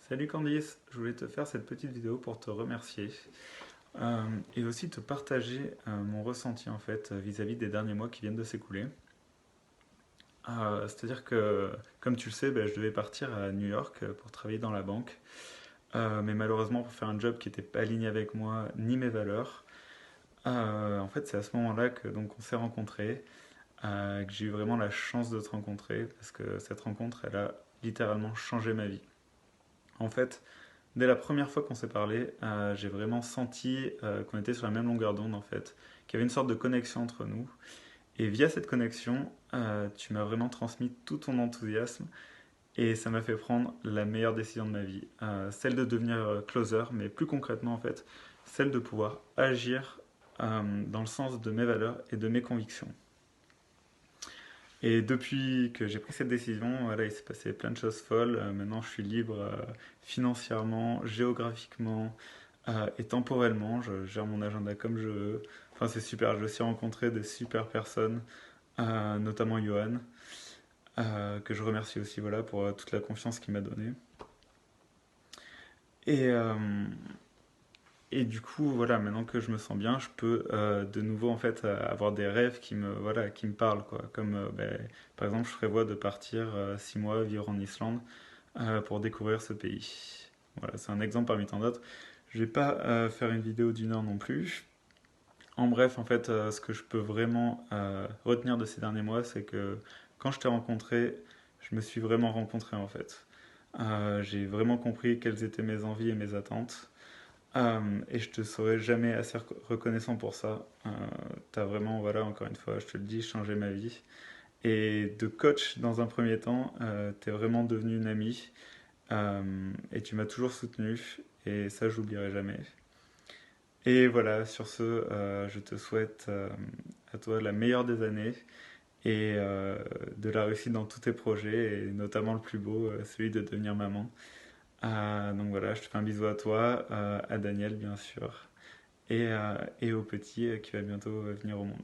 Salut Candice, je voulais te faire cette petite vidéo pour te remercier euh, et aussi te partager mon ressenti en fait vis-à-vis des derniers mois qui viennent de s'écouler. C'est-à-dire que, comme tu le sais, ben, je devais partir à New York pour travailler dans la banque. Mais malheureusement pour faire un job qui n'était pas aligné avec moi ni mes valeurs. En fait, c'est à ce moment-là que donc on s'est rencontrés, que j'ai eu vraiment la chance de te rencontrer parce que cette rencontre, elle a littéralement changé ma vie. En fait, dès la première fois qu'on s'est parlé, j'ai vraiment senti qu'on était sur la même longueur d'onde en fait, qu'il y avait une sorte de connexion entre nous. Et via cette connexion, tu m'as vraiment transmis tout ton enthousiasme et ça m'a fait prendre la meilleure décision de ma vie, celle de devenir closer, mais plus concrètement en fait, celle de pouvoir agir dans le sens de mes valeurs et de mes convictions. Et depuis que j'ai pris cette décision, voilà, il s'est passé plein de choses folles. Maintenant, je suis libre financièrement, géographiquement, et temporellement. Je gère mon agenda comme je veux. Enfin, c'est super. J'ai aussi rencontré des super personnes, notamment Johan, que je remercie aussi voilà, pour toute la confiance qu'il m'a donnée. Et, euh, et du coup, voilà, maintenant que je me sens bien, je peux de nouveau en fait avoir des rêves voilà, qui me parlent, quoi. Comme par exemple, je prévois de partir 6 mois vivre en Islande pour découvrir ce pays. Voilà, c'est un exemple parmi tant d'autres. Je vais pas faire une vidéo d'1 heure non plus. En bref, en fait, ce que je peux vraiment retenir de ces derniers mois, c'est que quand je t'ai rencontré, je me suis vraiment rencontré en fait. J'ai vraiment compris quelles étaient mes envies et mes attentes. Et je te serai jamais assez reconnaissant pour ça. T'as vraiment, voilà, encore une fois, je te le dis, changé ma vie. Et de coach dans un premier temps, t'es vraiment devenu une amie. Et tu m'as toujours soutenu. Et ça, j'oublierai jamais. Et voilà, sur ce, je te souhaite à toi la meilleure des années et de la réussite dans tous tes projets, et notamment le plus beau, celui de devenir maman. Donc voilà, je te fais un bisou à toi, à Daniel bien sûr, et au petit qui va bientôt venir au monde.